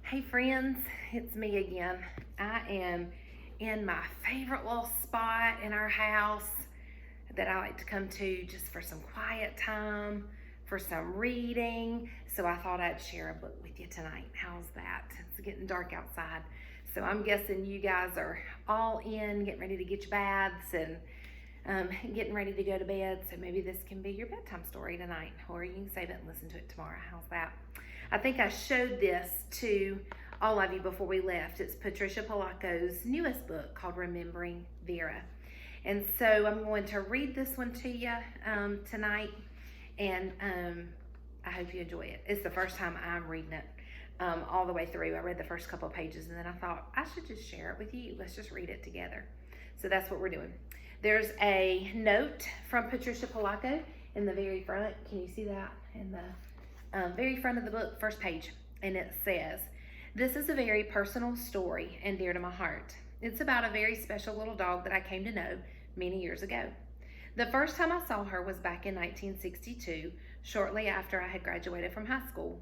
Hey friends, it's me again. I am in my favorite little spot in our house that I like to come to just for some quiet time, for some reading. So I thought I'd share a book with you tonight. How's that? It's getting dark outside. So I'm guessing you guys are all in, getting ready to get your baths and getting ready to go to bed. So maybe this can be your bedtime story tonight, or you can save it and listen to it tomorrow. How's that? I think I showed this to all of you before we left. It's Patricia Polacco's newest book called Remembering Vera. And so I'm going to read this one to you tonight, and I hope you enjoy it. It's the first time I'm reading it all the way through. I read the first couple of pages, and then I thought I should just share it with you. Let's just read it together. So that's what we're doing. There's a note from Patricia Polacco in the very front. Can you see that? In the very front of the book, first page. And it says, "This is a very personal story and dear to my heart. It's about a very special little dog that I came to know many years ago. The first time I saw her was back in 1962, shortly after I had graduated from high school.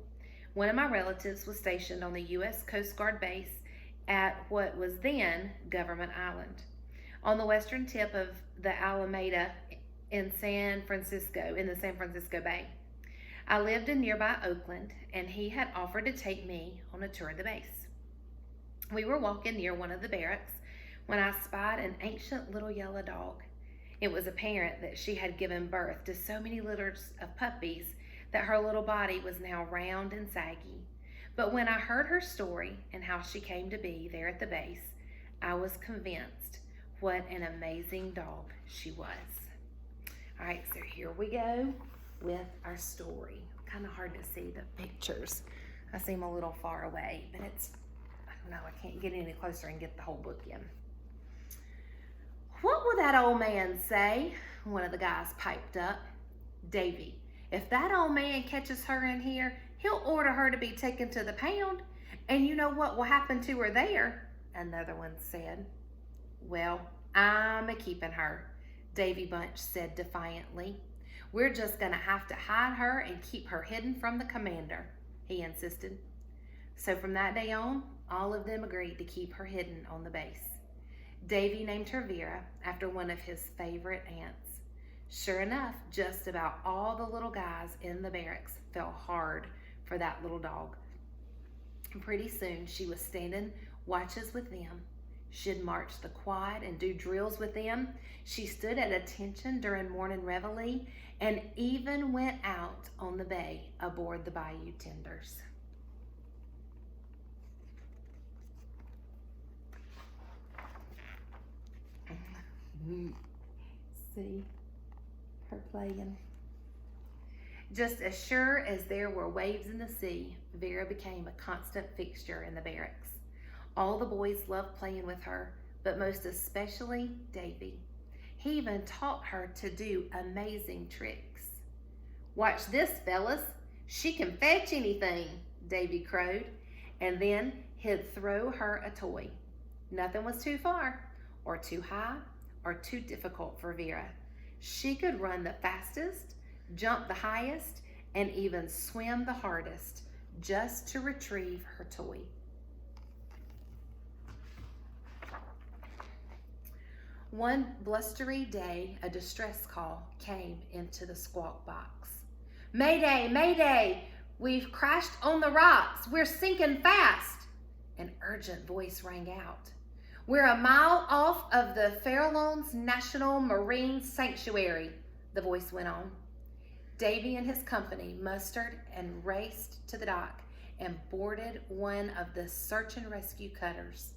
One of my relatives was stationed on the U.S. Coast Guard base at what was then Government Island, on the western tip of the Alameda in the San Francisco Bay. I lived in nearby Oakland, and he had offered to take me on a tour of the base. We were walking near one of the barracks when I spied an ancient little yellow dog. It was apparent that she had given birth to so many litters of puppies that her little body was now round and saggy. But when I heard her story and how she came to be there at the base, I was convinced what an amazing dog she was." All right, so here we go with our story. Kind of hard to see the pictures. I seem a little far away, but I don't know, I can't get any closer and get the whole book in. "What will that old man say?" one of the guys piped up. "Davy, if that old man catches her in here, he'll order her to be taken to the pound, and you know what will happen to her there," another one said. "Well, I'm a-keeping her," Davy Bunch said defiantly. "We're just going to have to hide her and keep her hidden from the commander," he insisted. So from that day on, all of them agreed to keep her hidden on the base. Davy named her Vera after one of his favorite aunts. Sure enough, just about all the little guys in the barracks fell hard for that little dog. And pretty soon she was standing watches with them. She'd march the quad and do drills with them. She stood at attention during morning reveille and even went out on the bay aboard the Bayou tenders. See her playing. Just as sure as there were waves in the sea, Vera became a constant fixture in the barracks. All the boys loved playing with her, but most especially Davy. He even taught her to do amazing tricks. "Watch this, fellas. She can fetch anything," Davy crowed, and then he'd throw her a toy. Nothing was too far, or too high, or too difficult for Vera. She could run the fastest, jump the highest, and even swim the hardest, just to retrieve her toy. One blustery day, a distress call came into the squawk box. "Mayday, mayday! We've crashed on the rocks. We're sinking fast!" An urgent voice rang out. "We're a mile off of the Farallones National Marine Sanctuary," the voice went on. Davy and his company mustered and raced to the dock and boarded one of the search and rescue cutters.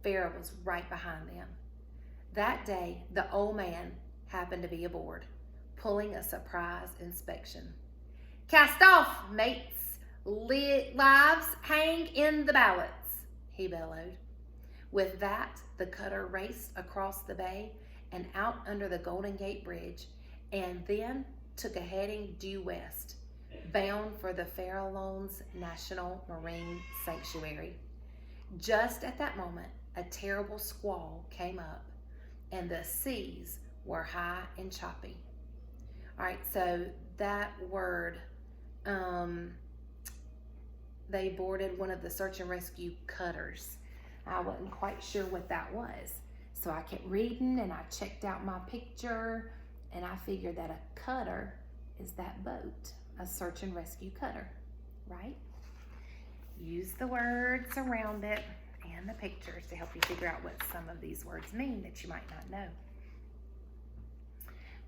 Vera was right behind them. That day, the old man happened to be aboard, pulling a surprise inspection. "Cast off, mates! Lives hang in the ballots," he bellowed. With that, the cutter raced across the bay and out under the Golden Gate Bridge, and then took a heading due west, bound for the Farallones National Marine Sanctuary. Just at that moment, a terrible squall came up, and the seas were high and choppy. All right, so that word they boarded one of the search and rescue cutters. I wasn't quite sure what that was. So I kept reading and I checked out my picture and I figured that a cutter is that boat, a search and rescue cutter, right? Use the words around it and the pictures to help you figure out what some of these words mean that you might not know.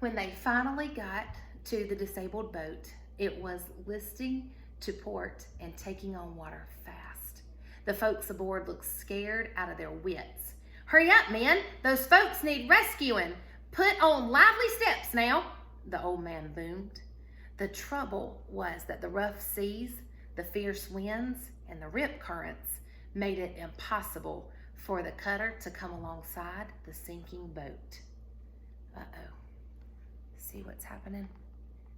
When they finally got to the disabled boat, it was listing to port and taking on water fast. The folks aboard looked scared out of their wits. "Hurry up, men! Those folks need rescuing! Put on lively steps now!" the old man boomed. The trouble was that the rough seas, the fierce winds, and the rip currents made it impossible for the cutter to come alongside the sinking boat. Uh-oh. See what's happening?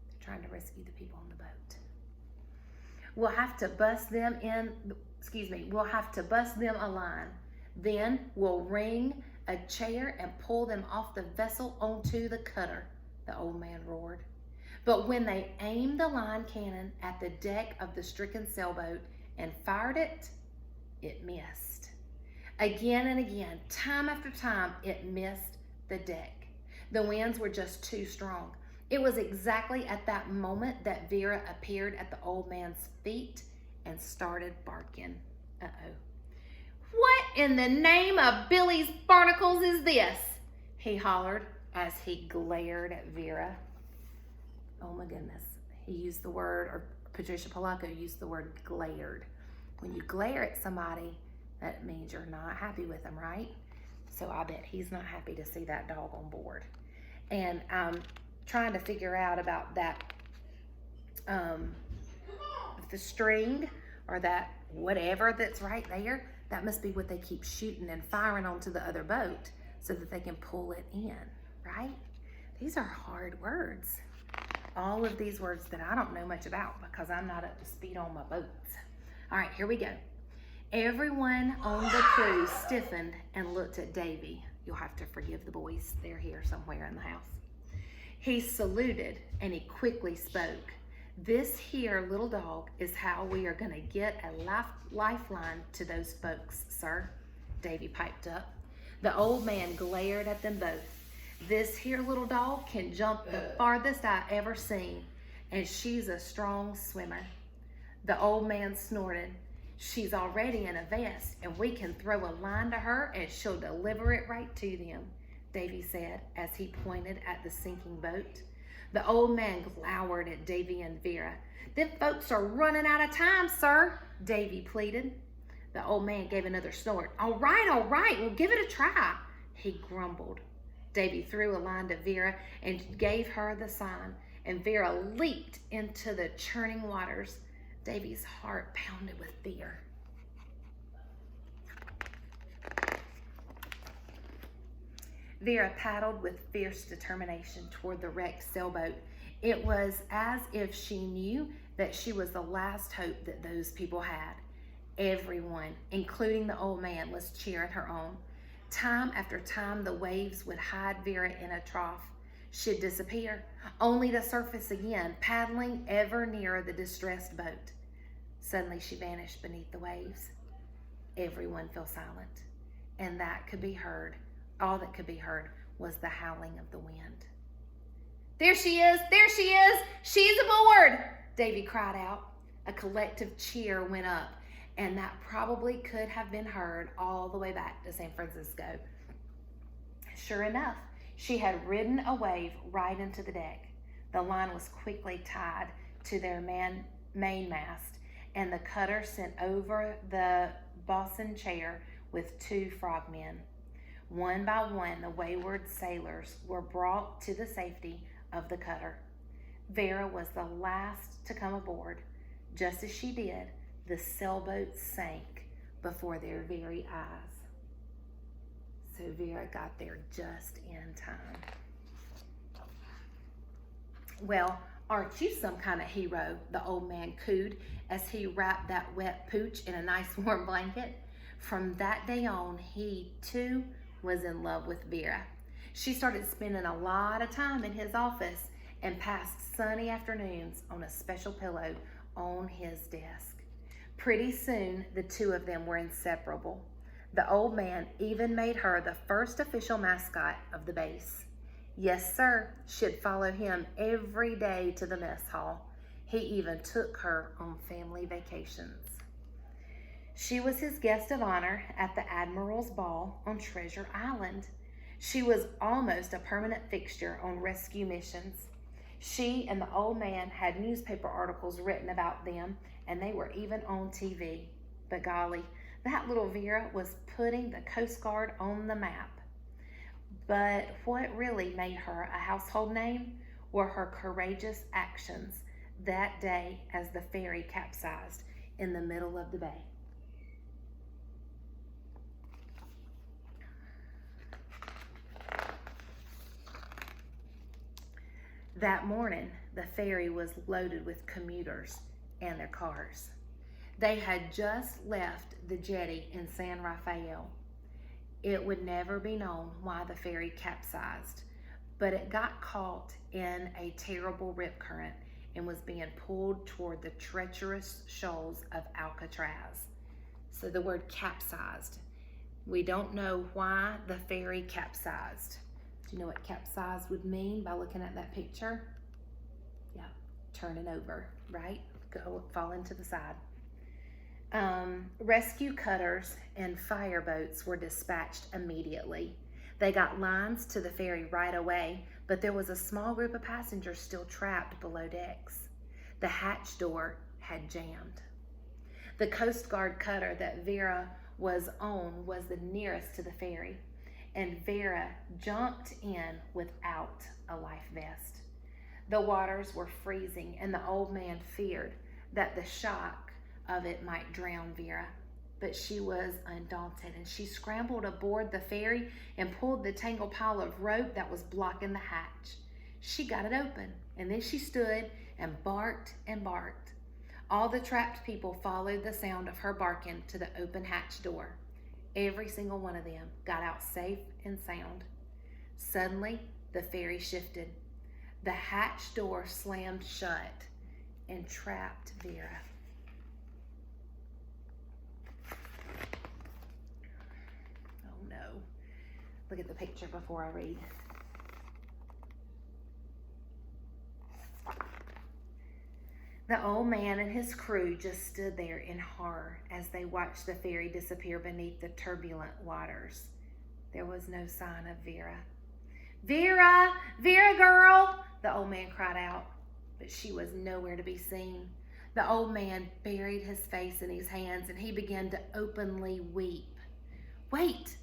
They're trying to rescue the people on the boat. We'll have to bust them a line. Then we'll ring a chair and pull them off the vessel onto the cutter, the old man roared. But when they aimed the line cannon at the deck of the stricken sailboat and fired it, it missed. Again and again, time after time, it missed the deck. The winds were just too strong. It was exactly at that moment that Vera appeared at the old man's feet and started barking. Uh-oh. "What in the name of Billy's barnacles is this?" he hollered as he glared at Vera. Oh my goodness. He used the word, or Patricia Polacco used the word glared. When you glare at somebody, that means you're not happy with them, right? So I bet he's not happy to see that dog on board. And I'm trying to figure out about that, the string or that whatever that's right there, that must be what they keep shooting and firing onto the other boat so that they can pull it in, right? These are hard words. All of these words that I don't know much about because I'm not up to speed on my boats. All right, here we go. Everyone on the crew stiffened and looked at Davy. You'll have to forgive the boys. They're here somewhere in the house. He saluted and he quickly spoke. "This here little dog is how we are going to get a lifeline to those folks, sir," Davy piped up. The old man glared at them both. "This here little dog can jump the farthest I ever seen, and she's a strong swimmer." The old man snorted. "She's already in a vest, and we can throw a line to her and she'll deliver it right to them," Davy said as he pointed at the sinking boat. The old man glowered at Davy and Vera. "Them folks are running out of time, sir," Davy pleaded. The old man gave another snort. All right, we'll give it a try," he grumbled. Davy threw a line to Vera and gave her the sign, and Vera leaped into the churning waters. Davy's heart pounded with fear. Vera paddled with fierce determination toward the wrecked sailboat. It was as if she knew that she was the last hope that those people had. Everyone, including the old man, was cheering her on. Time after time, the waves would hide Vera in a trough. She'd disappear, only to surface again, paddling ever nearer the distressed boat. Suddenly, she vanished beneath the waves. Everyone fell silent, and that could be heard. All that could be heard was the howling of the wind. There she is! She's aboard!" Davy cried out. A collective cheer went up, and that probably could have been heard all the way back to San Francisco. Sure enough, she had ridden a wave right into the deck. The line was quickly tied to their mainmast, and the cutter sent over the bosun chair with 2 frogmen. One by one, the wayward sailors were brought to the safety of the cutter. Vera was the last to come aboard. Just as she did, the sailboat sank before their very eyes. So Vera got there just in time. "Well, aren't you some kind of hero?" the old man cooed as he wrapped that wet pooch in a nice warm blanket. From that day on, he too was in love with Vera. She started spending a lot of time in his office and passed sunny afternoons on a special pillow on his desk. Pretty soon, the two of them were inseparable. The old man even made her the first official mascot of the base. Yes, sir, she'd follow him every day to the mess hall. He even took her on family vacations. She was his guest of honor at the Admiral's Ball on Treasure Island. She was almost a permanent fixture on rescue missions. She and the old man had newspaper articles written about them, and they were even on TV. But golly, that little Vera was putting the Coast Guard on the map. But what really made her a household name were her courageous actions that day as the ferry capsized in the middle of the bay. That morning, the ferry was loaded with commuters and their cars. They had just left the jetty in San Rafael. It would never be known why the ferry capsized, but it got caught in a terrible rip current and was being pulled toward the treacherous shoals of Alcatraz. So the word capsized. We don't know why the ferry capsized. Do you know what capsized would mean by looking at that picture? Yeah, turning over, right? Go fall into the side. Rescue cutters and fireboats were dispatched immediately. They got lines to the ferry right away, but there was a small group of passengers still trapped below decks. The hatch door had jammed. The Coast Guard cutter that Vera was on was the nearest to the ferry, and Vera jumped in without a life vest. The waters were freezing, and the old man feared that the shock of it might drown Vera. But she was undaunted, and she scrambled aboard the ferry and pulled the tangled pile of rope that was blocking the hatch. She got it open, and then she stood and barked and barked. All the trapped people followed the sound of her barking to the open hatch door. Every single one of them got out safe and sound. Suddenly, the ferry shifted. The hatch door slammed shut and trapped Vera. Oh no. Look at the picture before I read. The old man and his crew just stood there in horror as they watched the ferry disappear beneath the turbulent waters. There was no sign of Vera. "Vera! Vera girl!" the old man cried out, but she was nowhere to be seen. The old man buried his face in his hands and he began to openly weep. "Wait!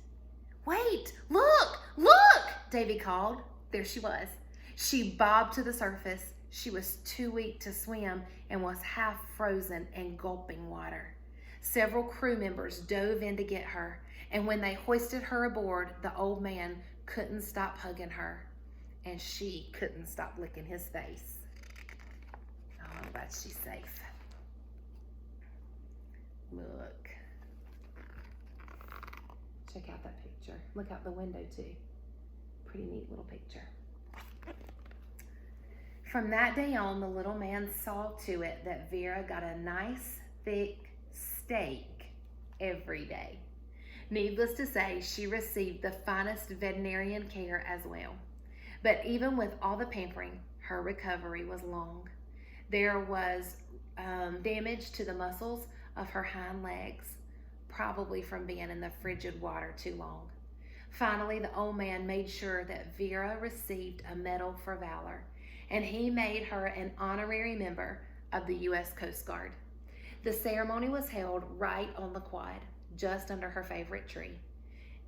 Wait! Look! Look!" Davy called. There she was. She bobbed to the surface. She was too weak to swim and was half frozen and gulping water. Several crew members dove in to get her, and when they hoisted her aboard, the old man couldn't stop hugging her, and she couldn't stop licking his face. Oh, I'm glad she's safe. Look. Check out that picture. Look out the window, too. Pretty neat little picture. From that day on, the little man saw to it that Vera got a nice, thick steak every day. Needless to say, she received the finest veterinarian care as well. But even with all the pampering, her recovery was long. There was damage to the muscles of her hind legs, probably from being in the frigid water too long. Finally, the old man made sure that Vera received a medal for valor, and he made her an honorary member of the U.S. Coast Guard. The ceremony was held right on the quad, just under her favorite tree.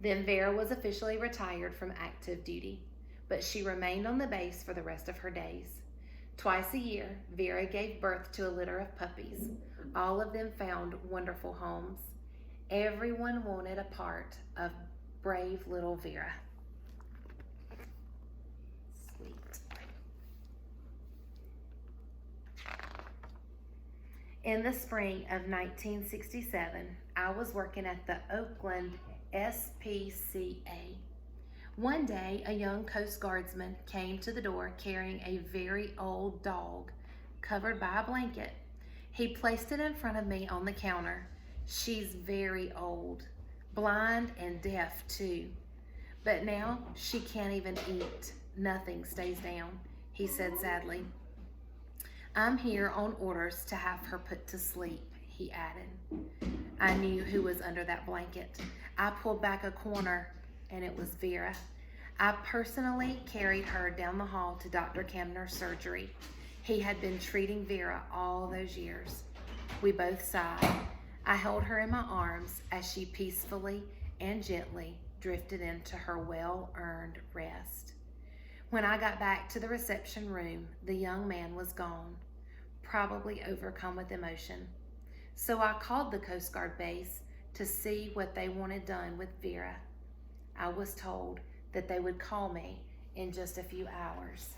Then Vera was officially retired from active duty, but she remained on the base for the rest of her days. Twice a year, Vera gave birth to a litter of puppies. All of them found wonderful homes. Everyone wanted a part of brave little Vera. Sweet. In the spring of 1967, I was working at the Oakland SPCA. One day, a young Coast Guardsman came to the door carrying a very old dog covered by a blanket. He placed it in front of me on the counter. She's very old, blind and deaf too. But now she can't even eat. Nothing stays down, he said sadly. I'm here on orders to have her put to sleep, he added. I knew who was under that blanket. I pulled back a corner, and it was Vera. I personally carried her down the hall to Dr. Camner's surgery. He had been treating Vera all those years. We both sighed. I held her in my arms as she peacefully and gently drifted into her well-earned rest. When I got back to the reception room, the young man was gone, probably overcome with emotion. So I called the Coast Guard base to see what they wanted done with Vera. I was told that they would call me in just a few hours.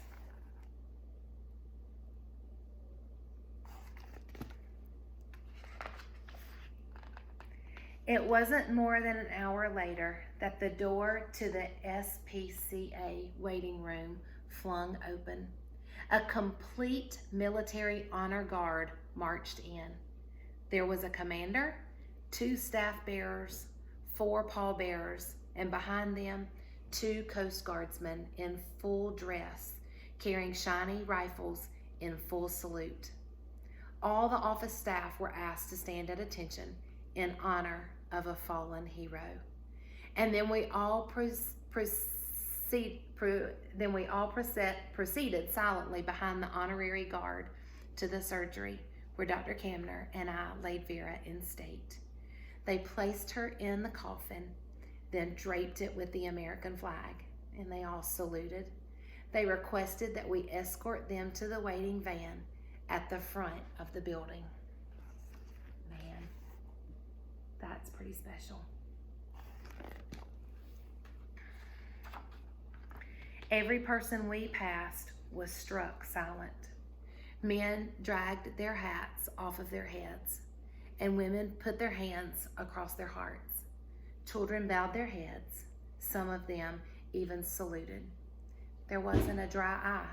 It wasn't more than an hour later that the door to the SPCA waiting room flung open. A complete military honor guard marched in. There was a commander, 2 staff bearers, 4 pallbearers, and behind them, 2 Coast Guardsmen in full dress, carrying shiny rifles in full salute. All the office staff were asked to stand at attention in honor of a fallen hero. And then we all proceeded silently behind the honorary guard to the surgery where Dr. Camner and I laid Vera in state. They placed her in the coffin, then draped it with the American flag, and they all saluted. They requested that we escort them to the waiting van at the front of the building. Man, that's pretty special. Every person we passed was struck silent. Men dragged their hats off of their heads, and women put their hands across their hearts. Children bowed their heads. Some of them even saluted. There wasn't a dry eye.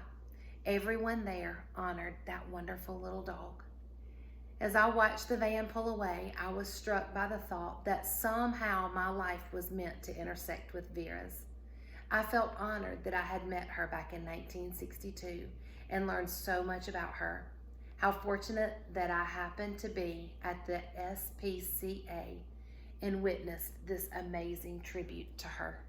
Everyone there honored that wonderful little dog. As I watched the van pull away, I was struck by the thought that somehow my life was meant to intersect with Vera's. I felt honored that I had met her back in 1962 and learned so much about her. How fortunate that I happened to be at the SPCA and witnessed this amazing tribute to her.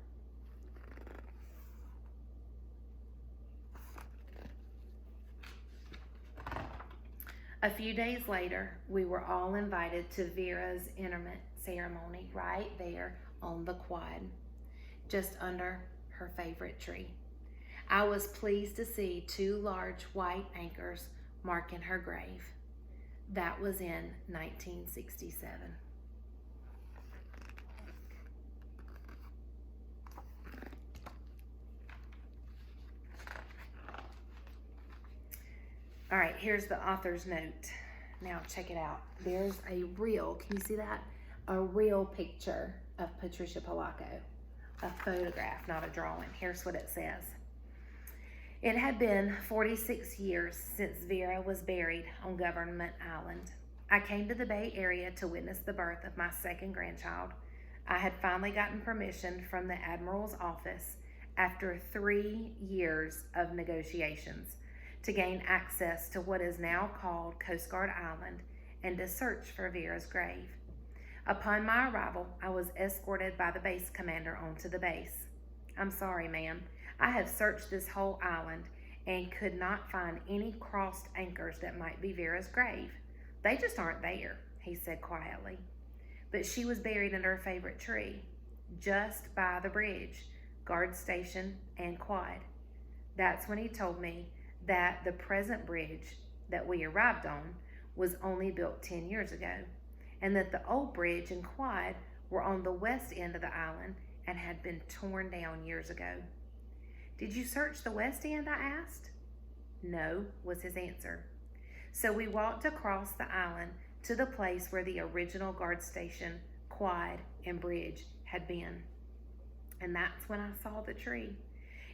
A few days later, we were all invited to Vera's interment ceremony right there on the quad, just under her favorite tree. I was pleased to see 2 large white anchors marking her grave. That was in 1967. All right, here's the author's note. Now check it out. There's a real, can you see that? A real picture of Patricia Polacco. A photograph, not a drawing. Here's what it says. It had been 46 years since Vera was buried on Government Island. I came to the Bay Area to witness the birth of my second grandchild. I had finally gotten permission from the Admiral's office after 3 years of negotiations to gain access to what is now called Coast Guard Island and to search for Vera's grave. Upon my arrival, I was escorted by the base commander onto the base. I'm sorry, ma'am. I have searched this whole island and could not find any crossed anchors that might be Vera's grave. They just aren't there, he said quietly. But she was buried under her favorite tree, just by the bridge, guard station, and quad. That's when he told me that the present bridge that we arrived on was only built 10 years ago, and that the old bridge and quad were on the west end of the island and had been torn down years ago. Did you search the west end, I asked? No, was his answer. So we walked across the island to the place where the original guard station, quad, and bridge had been. And that's when I saw the tree.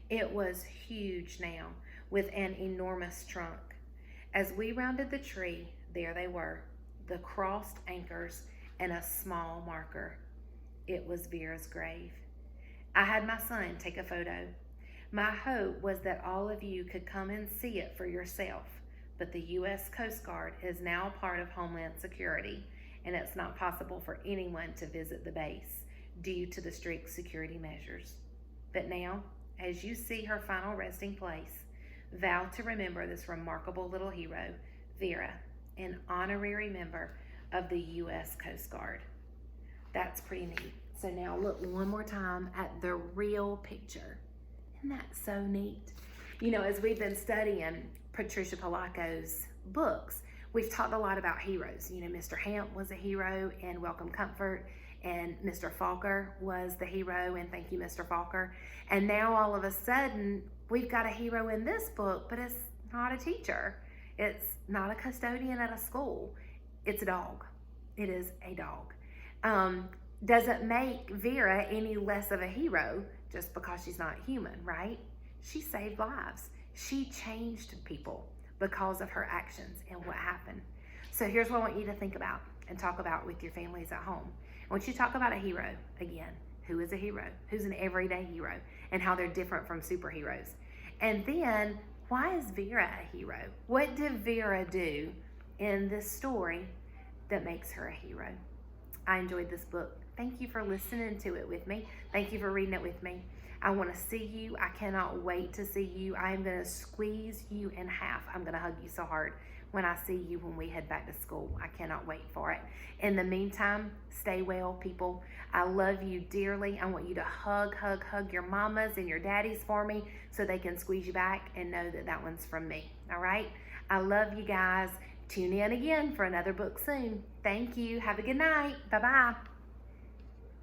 It was huge now, with an enormous trunk. As we rounded the tree, there they were, the crossed anchors and a small marker. It was Vera's grave. I had my son take a photo. My hope was that all of you could come and see it for yourself, but the U.S. Coast Guard is now part of Homeland Security, and it's not possible for anyone to visit the base due to the strict security measures. But now, as you see her final resting place, vow to remember this remarkable little hero, Vera, an honorary member of the U.S. Coast Guard. That's pretty neat. So now look one more time at the real picture. Isn't that so neat? You know, as we've been studying Patricia Polacco's books, we've talked a lot about heroes. You know, Mr. Hamp was a hero in Welcome Comfort, and Mr. Falker was the hero in Thank You, Mr. Falker. And now all of a sudden, we've got a hero in this book, but it's not a teacher. It's not a custodian at a school. It's a dog. It is a dog. Doesn't make Vera any less of a hero just because she's not human, right? She saved lives. She changed people because of her actions and what happened. So here's what I want you to think about and talk about with your families at home. I want you to talk about a hero again. Who is a hero? Who's an everyday hero? And how they're different from superheroes. And then, why is Vera a hero? What did Vera do in this story that makes her a hero? I enjoyed this book. Thank you for listening to it with me. Thank you for reading it with me. I want to see you. I cannot wait to see you. I am going to squeeze you in half. I'm going to hug you so hard when I see you when we head back to school. I cannot wait for it. In the meantime, stay well, people. I love you dearly. I want you to hug your mamas and your daddies for me so they can squeeze you back and know that that one's from me. All right? I love you guys. Tune in again for another book soon. Thank you. Have a good night. Bye-bye.